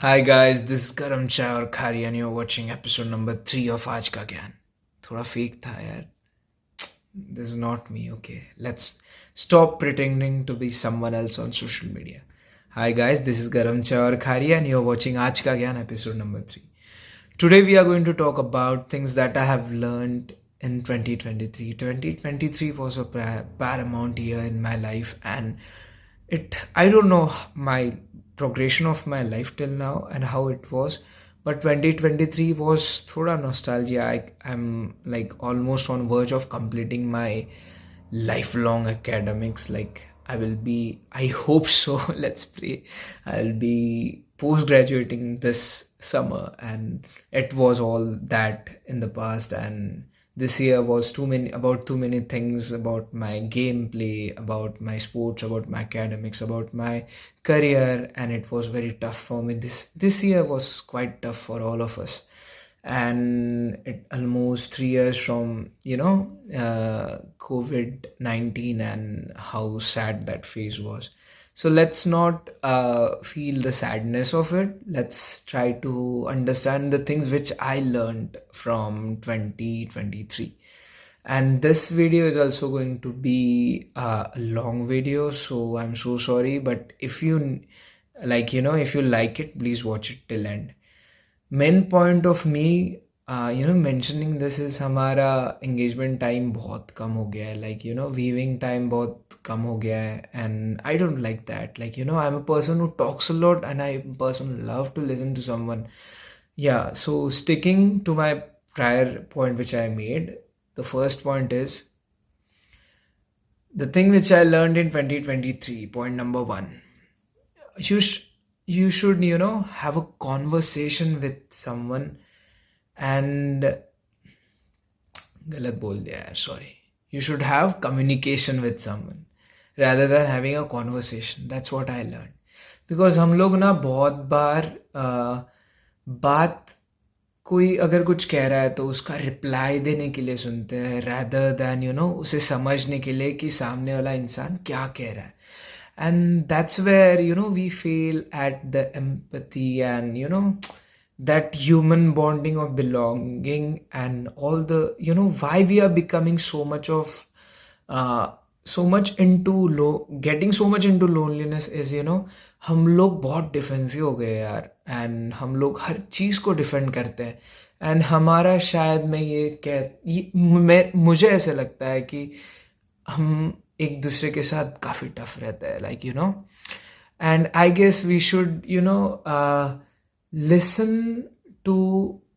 Hi guys, this is Karam Chai और खारी and you're watching episode number 3 of आज का ज्ञान. थोड़ा fake था यार. This is not me, okay? Let's stop pretending to be someone else on social media. Hi guys, this is Karam Chai और खारी and you're watching आज का ज्ञान episode number 3. Today we are going to talk about things that I have learned in 2023. 2023 was a paramount year in my life, and I don't know my progression of my life till now and how it was, but 2023 was thoda nostalgia. I'm like almost on verge of completing my lifelong academics. Like I hope so. Let's pray. I'll be post graduating this summer, and it was all that in the past. And this year was too many things about my gameplay, about my sports, about my academics, about my career, and it was very tough for me. This year was quite tough for all of us, and it almost 3 years from COVID-19 and how sad that phase was. So let's not feel the sadness of it. Let's try to understand the things which I learned from 2023. And this video is also going to be a long video, so I'm so sorry, but if you if you like it, please watch it till end. Main point of me mentioning this is हमारा engagement time बहुत कम हो गया है, viewing time बहुत कम हो गया है, and I don't like that. I'm a person who talks a lot, and I'm a person who love to listen to someone. Yeah, so sticking to my prior point which I made, the first point is the thing which I learned in 2023. Point number one, you you should have a conversation with someone. And गलत बोल दिया यार, sorry. You should have communication with someone rather than having a conversation. That's what I learned. Because हम लोग ना बहुत बार बात कोई अगर कुछ कह रहा है तो उसका रिप्लाई देने के लिए सुनते हैं rather than उसे समझने के लिए कि सामने वाला इंसान क्या कह रहा है. And that's where we fail at the empathy and that human bonding of belonging, and all the why we are becoming so much of so much into getting so much into loneliness is हम लोग बहुत defensive हो गए यार, and हम लोग हर चीज़ को defend करते हैं. एंड हमारा शायद मुझे ऐसे लगता है कि हम एक दूसरे के साथ काफ़ी टफ रहता है, and I guess we should listen to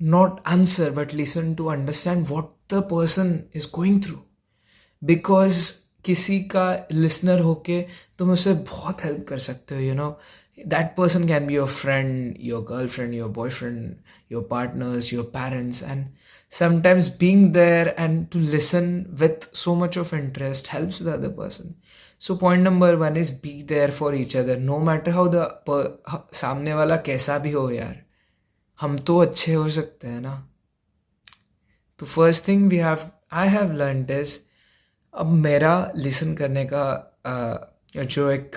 not answer but listen to understand what the person is going through. Because किसी का लिसनर होके तुम उसे बहुत हेल्प कर सकते हो. That person can be your friend, your girlfriend, your boyfriend, your partners, your parents, and sometimes being there and to listen with so much of interest helps the other person. So point number one is be there for each other, no matter how सामने वाला कैसा भी हो यार, हम तो अच्छे हो सकते हैं ना. तो first thing I have learned is, अब मेरा लिसन करने का जो एक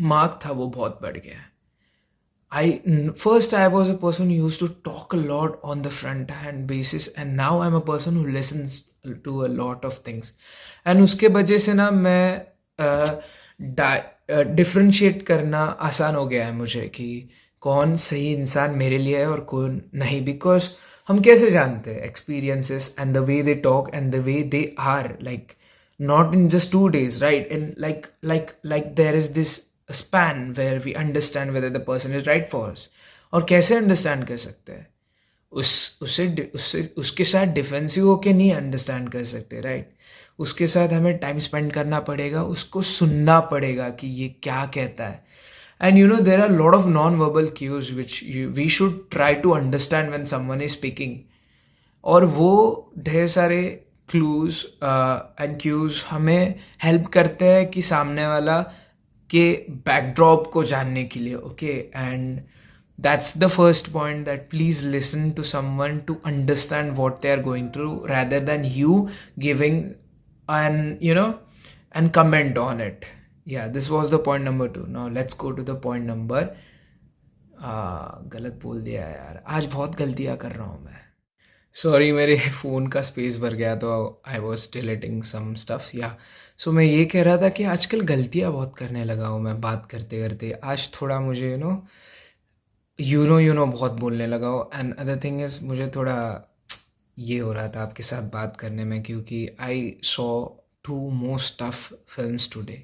मार्क था वो बहुत बढ़ गया है. I was a person who used to talk a lot on the front hand basis, and now I'm a person who listens to a lot of things. And उसके वजह से ना मैं डिफ्रेंशिएट करना आसान हो गया है मुझे कि कौन सही इंसान मेरे लिए है और कौन नहीं. बिकॉज हम कैसे जानते हैं? Experiences and the way they talk and the way they are, like not in just 2 days, right? And like there is this span where we understand whether the person is right for us. और कैसे understand कर सकते हैं? उसके साथ defensive होके नहीं understand कर सकते, राइट? उसके साथ हमें टाइम स्पेंड करना पड़ेगा, उसको सुनना पड़ेगा कि ये क्या कहता है. And there are a lot of non-verbal cues which we should try to understand when someone is speaking. और वो ढेर सारे क्लूज एंड क्यूज हमें हेल्प करते हैं कि सामने वाला के बैकड्रॉप को जानने के लिए. Okay, and that's the first point, that please listen to someone to understand what they are going through rather than you giving and comment on it. Yeah, this was the point number 2. Now let's go to the point number गलत बोल दिया यार, आज बहुत गलतियाँ कर रहा हूँ मैं। सॉरी, मेरे फ़ोन का स्पेस भर गया तो I was deleting some stuff या। सो मैं ये कह रहा था कि आजकल गलतियाँ बहुत करने लगा हूँ मैं बात करते करते। आज थोड़ा मुझे यू नो बहुत बोलने लगा हूँ। एंड अदर थिंग इज़, मुझे थोड़ा ये हो रहा था आपके साथ बात करने में, क्योंकि I saw two most tough films today.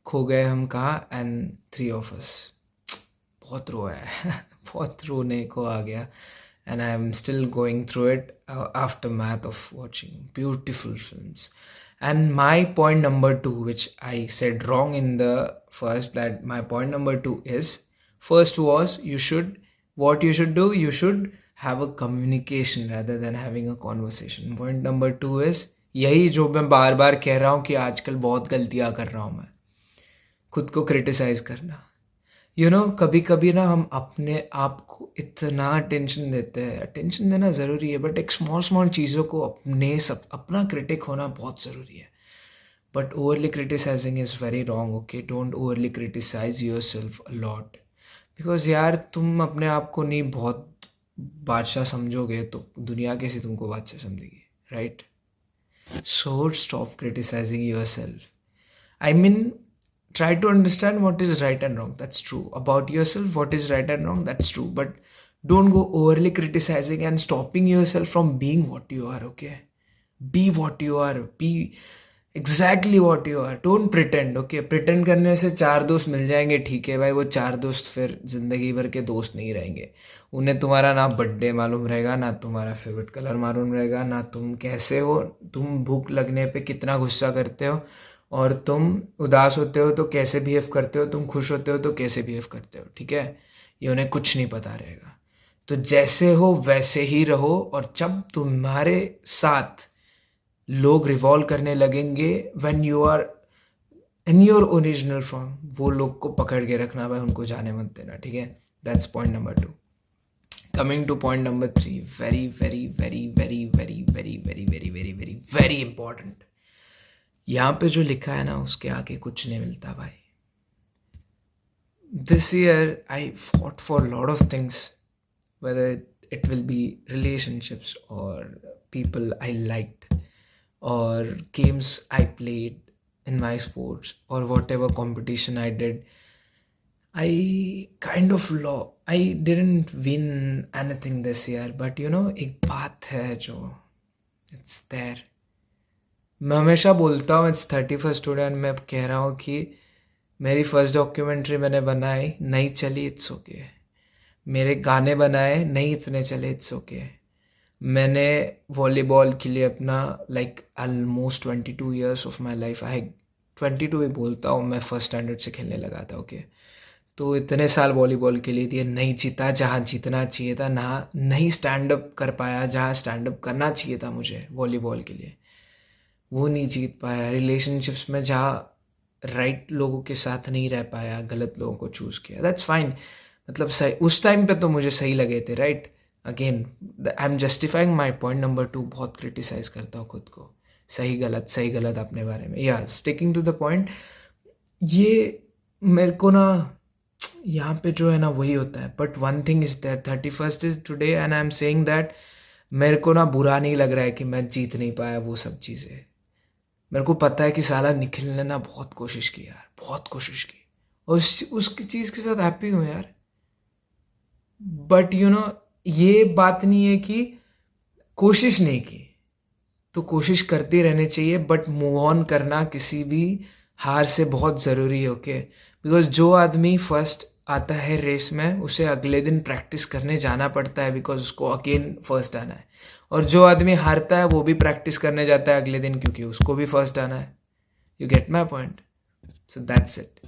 खो गए हम कहाँ एंड थ्री ऑफ अस। बहुत रोया है बहुत रोने को आ गया। And I am still going through it after math of watching beautiful films. And my point number two which I said wrong in the first, that my point number two is, first was, what you should do, you should have a communication rather than having a conversation. Point number two is यही जो मैं बार बार कह रहा हूँ कि आजकल बहुत गलतियाँ कर रहा हूँ मैं, खुद को क्रिटिसाइज करना। कभी कभी ना हम अपने आप को इतना टेंशन देते हैं। टेंशन देना ज़रूरी है, बट एक स्मॉल स्मॉल चीज़ों को अपना क्रिटिक होना बहुत ज़रूरी है। But overly criticising is very wrong. Okay, don't overly criticise your self a lot, because यार तुम अपने आप को नहीं बहुत बादशाह समझोगे तो दुनिया कैसे तुमको बादशाह समझेगी, right? So stop criticising yourself. I mean, try to understand what is right and wrong. That's true. About yourself, what is right and wrong, that's true. But don't go overly criticizing and stopping yourself from being what you are, okay? Be what you are. Be exactly what you are. Don't pretend, okay? Pretend करने से चार दोस्त मिल जाएंगे, ठीक है भाई, वो चार दोस्त फिर जिंदगी भर के दोस्त नहीं रहेंगे। उन्हें तुम्हारा ना बर्थडे मालूम रहेगा, ना तुम्हारा फेवरेट कलर मालूम रहेगा, ना तुम कैसे हो, तुम भूख लगने पे कितना गुस्सा करते हो, और तुम उदास होते हो तो कैसे बिहेव करते हो, तुम खुश होते हो तो कैसे बिहेव करते हो, ठीक है? ये उन्हें कुछ नहीं पता रहेगा। तो जैसे हो वैसे ही रहो, और जब तुम्हारे साथ लोग रिवॉल्व करने लगेंगे when you are in your original form, वो लोग को पकड़ के रखना भाई, उनको जाने मत देना, ठीक है? That's point number two. Coming two point number three, very very very very very very very very very very very important. यहाँ पे जो लिखा है ना, उसके आगे कुछ नहीं मिलता भाई। This year I fought for a lot of things, whether it will be relationships or people I liked or games I played in my sports or whatever competition I did. I didn't win anything this year, but एक बात है जो it's there. मैं हमेशा बोलता हूँ it's 31st today, and मैं कह रहा हूँ कि मेरी फर्स्ट डॉक्यूमेंट्री मैंने बनाई, नहीं चली, इट्स ओके। मेरे गाने बनाए, नहीं इतने चले, इट्स ओके। मैंने वॉलीबॉल के लिए अपना almost 22 years of my life, 22 ही बोलता हूँ, मैं फर्स्ट स्टैंडर्ड से खेलने लगा था, ओके? तो इतने साल वॉलीबॉल के लिए दिए, नहीं जीता जहाँ जीतना चाहिए था, ना नहीं स्टैंड अप कर पाया जहाँ स्टैंड अप करना चाहिए था मुझे वॉलीबॉल के लिए, वो नहीं जीत पाया। रिलेशनशिप्स में जहाँ राइट लोगों के साथ नहीं रह पाया, गलत लोगों को चूज़ किया, दैट्स फाइन। मतलब सही उस टाइम पे तो मुझे सही लगे थे, right? Again I am justifying my point number two. बहुत क्रिटिसाइज करता हूँ खुद को, सही गलत अपने बारे में। या स्टिकिंग टू द पॉइंट, ये मेरे को ना यहाँ पे जो है ना वही होता है। But one thing is that 31st is today and I am saying that मेरे को ना बुरा नहीं लग रहा है कि मैं जीत नहीं पाया वो सब चीज़ें। मेरे को पता है कि साला निखिल ने ना बहुत कोशिश की यार, बहुत कोशिश की, और उसकी चीज़ के साथ हैप्पी हूँ यार। बट ये बात नहीं है कि कोशिश नहीं की, तो कोशिश करते रहने चाहिए, बट मूव ऑन करना किसी भी हार से बहुत ज़रूरी है, ओके? बिकॉज जो आदमी फर्स्ट आता है रेस में, उसे अगले दिन प्रैक्टिस करने जाना पड़ता है, बिकॉज उसको अगेन फर्स्ट आना है। और जो आदमी हारता है वो भी प्रैक्टिस करने जाता है अगले दिन, क्योंकि उसको भी फर्स्ट आना है। You get my point? So that's it.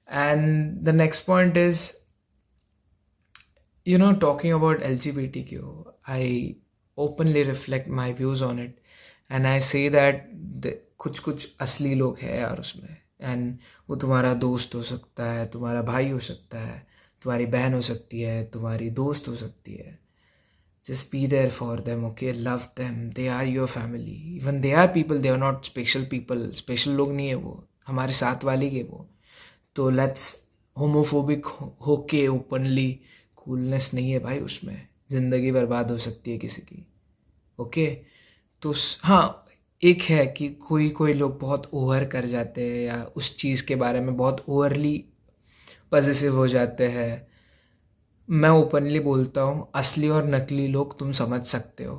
And the next point is, talking about LGBTQ, I openly reflect my views on it, and I say that कुछ असली लोग हैं यार उसमें, एंड वो तुम्हारा दोस्त हो सकता है, तुम्हारा भाई हो सकता है, तुम्हारी बहन हो सकती है, तुम्हारी दोस्त हो सकती है। Just be there for them, okay? Love them. They are your family. Even they are people. They are not special people. Special लोग नहीं है वो, हमारे साथ वाले के वो। तो let's होमोफोबिक होके ओपनली कूलनेस नहीं है भाई, उसमें ज़िंदगी बर्बाद हो सकती है किसी की। ओके, तो हाँ, एक है कि कोई कोई लोग बहुत ओवर कर जाते हैं या उस चीज़ के बारे में बहुत ओवरली पॉजिटिव हो जाते हैं। मैं ओपनली बोलता हूँ, असली और नकली लोग तुम समझ सकते हो,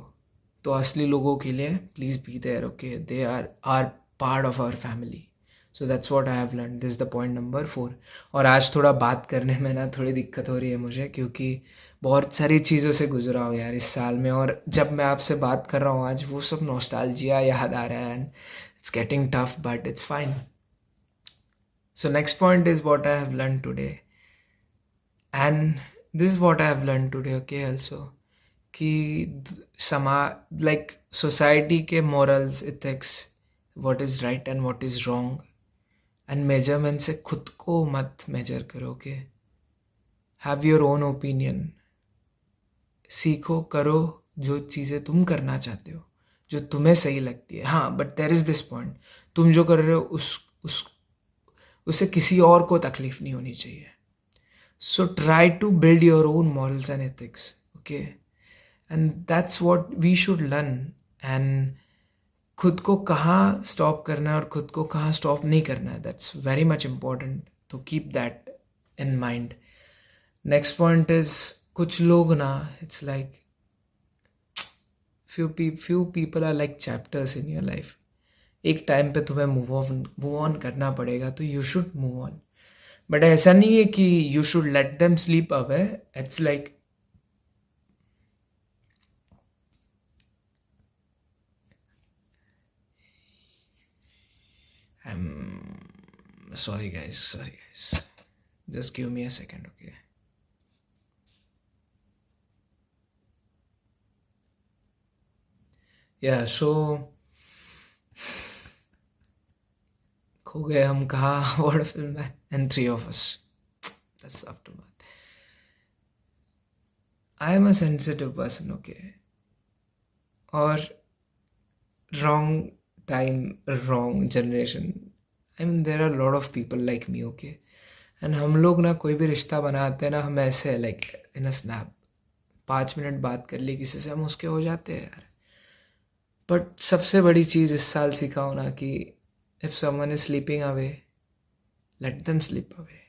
तो असली लोगों के लिए please be there. Okay, they are part of our family. So that's what I have learn, this the point number 4। और आज थोड़ा बात करने में ना थोड़ी दिक्कत हो रही है मुझे, क्योंकि बहुत सारी चीज़ों से गुजरा हूँ यार इस साल में, और जब मैं आपसे बात कर रहा हूँ आज, वो सब नॉस्टैल्जिया याद आ रहा है, and it's getting tough but it's fine. So next point is what I have learn today, and this is what I have learn today. Okay, also कि समाज लाइक सोसाइटी के morals, ethics, what is right and what is wrong, and measurement से खुद को मत major करो। Okay, have your own opinion, सीखो, करो जो चीज़ें तुम करना चाहते हो, जो तुम्हें सही लगती है। हाँ, but there is this point, तुम जो कर रहे हो उस उससे किसी और को तकलीफ नहीं होनी चाहिए। So try to build your own morals and ethics, okay? And that's what we should learn. And खुद को कहाँ स्टॉप करना है और खुद को कहाँ स्टॉप नहीं करना है, दैट्स वेरी मच इम्पॉर्टेंट, तो keep that in mind. Next point is, कुछ लोग ना, it's like few people are like chapters in your life. एक टाइम पे तुम्हें मूव ऑन करना पड़ेगा, तो you should move on. But ऐसा नहीं है कि you should let them sleep away. It's like sorry guys, just give me a second, okay? Yeah, so खो गए हम कहाँ, what a film man, and 3 of us, that's the aftermath. I am a sensitive person, okay? और wrong time, wrong generation, I mean there are a lot of people like me, okay? And हम लोग ना कोई भी रिश्ता बनाते हैं ना, हम ऐसे like in a snap 5 minute बात कर ली किसी से, हम उसके हो जाते हैं यार। बट सबसे बड़ी चीज़ इस साल सीखा हो ना कि if someone is sleeping away, let them sleep away.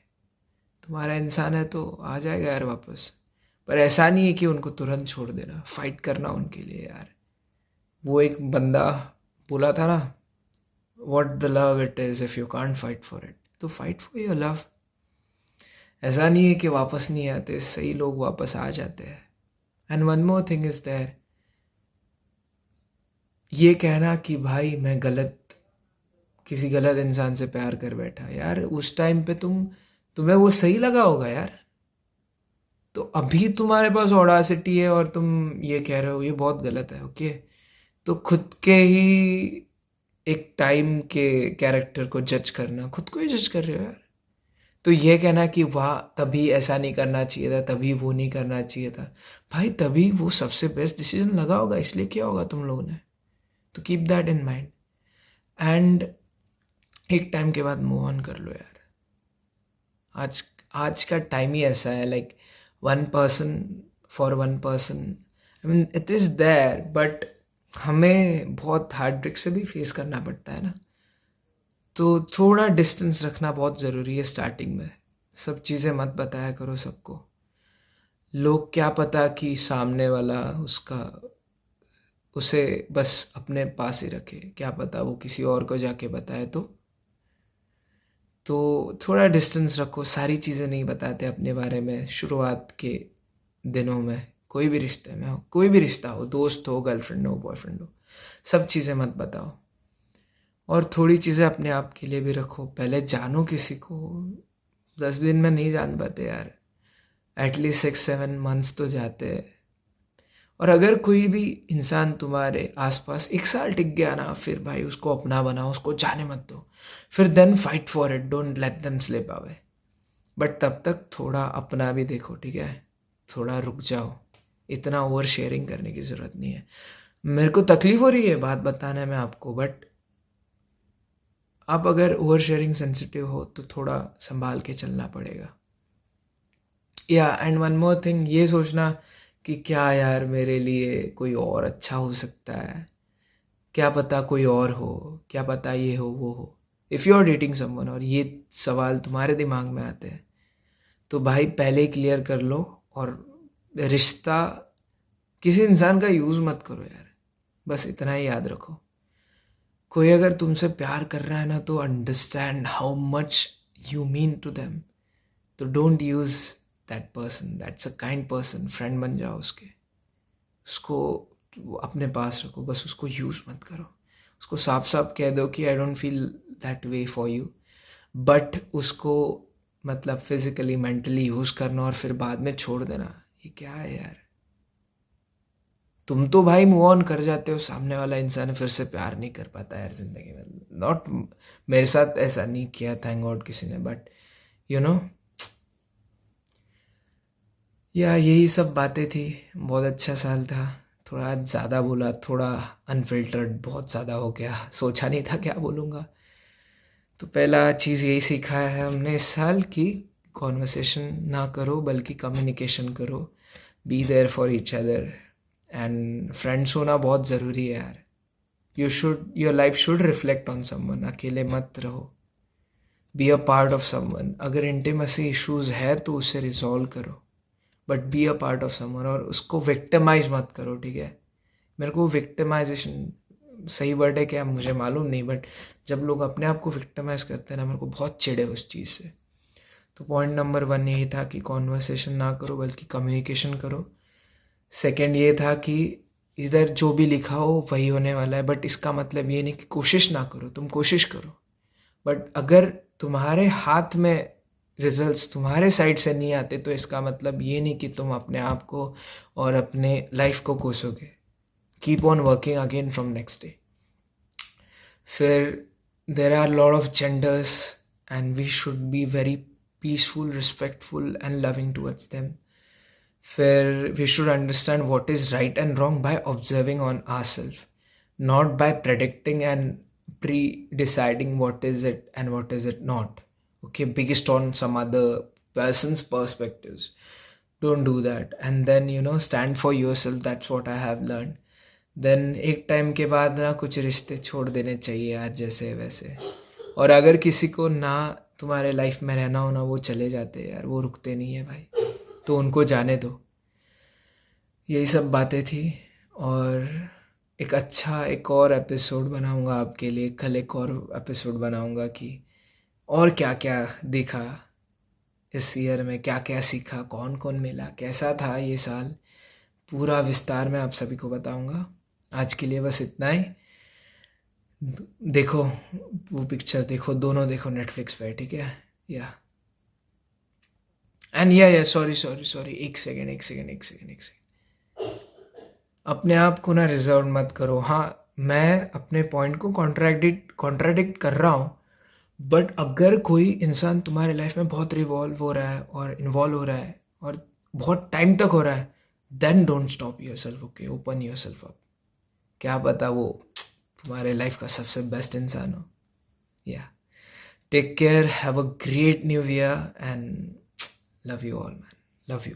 तुम्हारा इंसान है तो आ जाएगा यार वापस, पर ऐसा नहीं है कि उनको तुरंत छोड़ देना, फाइट करना उनके लिए यार। वो एक बंदा बोला था ना, what the love it is if you can't fight for it, तो फाइट फॉर योर लव। ऐसा नहीं है कि वापस नहीं आते, सही लोग वापस आ जाते हैं। And one more thing is there, ये कहना कि भाई मैं किसी गलत इंसान से प्यार कर बैठा, यार उस टाइम पे तुम्हें वो सही लगा होगा यार, तो अभी तुम्हारे पास ऑडासिटी है और तुम ये कह रहे हो, ये बहुत गलत है। ओके, तो खुद के ही एक टाइम के कैरेक्टर को जज करना, खुद को ही जज कर रहे हो यार। तो ये कहना कि वाह तभी ऐसा नहीं करना चाहिए था, तभी वो नहीं करना चाहिए था, भाई तभी वो सबसे बेस्ट डिसीजन लगा होगा, इसलिए किया होगा तुम लोगों ने, तो keep that in mind. And एक टाइम के बाद मूव ऑन कर लो यार। आज का टाइम ही ऐसा है, like one person for one person, I mean it is there, but हमें बहुत हार्ड ब्रेक से भी फेस करना पड़ता है ना, तो थोड़ा डिस्टेंस रखना बहुत ज़रूरी है स्टार्टिंग में। सब चीज़ें मत बताया करो सबको, लोग क्या पता कि सामने वाला उसे बस अपने पास ही रखे, क्या पता वो किसी और को जाके बताए, तो थोड़ा डिस्टेंस रखो। सारी चीज़ें नहीं बताते अपने बारे में शुरुआत के दिनों में, कोई भी रिश्ते में हो, कोई भी रिश्ता हो, दोस्त हो, गर्लफ्रेंड हो, बॉयफ्रेंड हो, सब चीज़ें मत बताओ। और थोड़ी चीज़ें अपने आप के लिए भी रखो, पहले जानो किसी को। 10 दिन में नहीं जान पाते यार, एटलीस्ट 6-7 मंथ्स तो जाते हैं। और अगर कोई भी इंसान तुम्हारे आसपास 1 साल टिक गया ना, फिर भाई उसको अपना बनाओ, उसको जाने मत दो, फिर then fight for it, don't let them slip away. But तब तक थोड़ा अपना भी देखो, ठीक है? थोड़ा रुक जाओ, इतना ओवर शेयरिंग करने की ज़रूरत नहीं है। मेरे को तकलीफ़ हो रही है बात बताने में आपको, बट आप अगर ओवर शेयरिंग सेंसिटिव हो तो थोड़ा संभाल के चलना पड़ेगा। या एंड वन मोर थिंग, ये सोचना कि क्या यार मेरे लिए कोई और अच्छा हो सकता है, क्या पता कोई और हो, क्या पता ये हो वो हो। If you are dating someone और ये सवाल तुम्हारे दिमाग में आते हैं, तो भाई पहले ही क्लियर कर लो। और रिश्ता किसी इंसान का यूज़ मत करो यार, बस इतना ही याद रखो। कोई अगर तुमसे प्यार कर रहा है ना, तो understand how much you mean to them. तो don't use that person, that's a kind person, friend बन जाओ उसके, उसको अपने पास रखो, बस उसको यूज़ मत करो। उसको साफ साफ कह दो कि I don't feel that way for you, but उसको मतलब फिजिकली मेंटली यूज़ करना और फिर बाद में छोड़ देना, ये क्या है यार। तुम तो भाई मूव ऑन कर जाते हो, सामने वाला इंसान फिर से प्यार नहीं कर पाता यार ज़िंदगी में। नॉट, मेरे साथ ऐसा नहीं किया थैंक गॉड किसी ने, बट यू नो, या यही सब बातें थी। बहुत अच्छा साल था। थोड़ा आज ज़्यादा बोला, थोड़ा अनफिल्टर्ड बहुत ज़्यादा हो गया, सोचा नहीं था क्या बोलूँगा। तो पहला चीज़ यही सीखा है हमने इस साल की, कॉन्वर्सेशन ना करो बल्कि कम्युनिकेशन करो। Be there for each other, and friends होना बहुत ज़रूरी है यार। Your life should reflect on someone, अकेले मत रहो। Be a part of someone. अगर इंटीमेसी इश्यूज है तो उसे रिजॉल्व करो, but be a part of someone. और उसको विक्टिमाइज मत करो, ठीक है। मेरे को विक्टिमाइजेशन सही वर्ड है क्या मुझे मालूम नहीं, बट जब लोग अपने आप को विक्टिमाइज करते हैं ना, मेरे को बहुत चिढ़े उस चीज़ से। तो पॉइंट नंबर 1 यही था कि कॉन्वर्सेशन ना करो बल्कि कम्युनिकेशन करो। सेकंड ये था कि इधर जो भी लिखा हो वही होने वाला है, बट इसका मतलब ये नहीं कि कोशिश ना करो, तुम कोशिश करो। बट अगर तुम्हारे हाथ में रिजल्ट्स तुम्हारे साइड से नहीं आते, तो इसका मतलब ये नहीं कि तुम अपने आप को और अपने लाइफ को कोसोगे। Keep on working again from next day. फिर there are lot of genders and we should be very peaceful, respectful and loving towards them. फिर we should understand what is right and wrong by observing on our self, not by predicting and pre-deciding what is it and what is it not, okay, based on some other person's perspectives. Don't do that. And then stand for yourself. That's what I have learned. Then एक time के बाद ना कुछ रिश्ते छोड़ देने चाहिए यार, जैसे वैसे। और अगर किसी को ना तुम्हारे लाइफ में रहना हो ना, वो चले जाते हैं यार, वो रुकते नहीं है भाई, तो उनको जाने दो। यही सब बातें थी। और एक और एपिसोड बनाऊंगा आपके लिए कल, एक और एपिसोड बनाऊंगा कि और क्या क्या देखा इस ईयर में, क्या क्या सीखा, कौन कौन मिला, कैसा था ये साल, पूरा विस्तार में आप सभी को बताऊंगा। आज के लिए बस इतना ही। देखो वो पिक्चर, देखो दोनों, देखो नेटफ्लिक्स पे, ठीक है। या एंड या सॉरी सॉरी सॉरी, एक सेकेंड। अपने आप को ना रिजर्व मत करो। हाँ, मैं अपने पॉइंट को कॉन्ट्राडिक्ट कर रहा हूँ, बट अगर कोई इंसान तुम्हारे लाइफ में बहुत रिवॉल्व हो रहा है और इन्वॉल्व हो रहा है और बहुत टाइम तक हो रहा है, then don't stop your self, okay, open your self up. क्या पता वो तुम्हारे लाइफ का सबसे बेस्ट इंसान हो। या take care, have a great new year and love you all man, love you.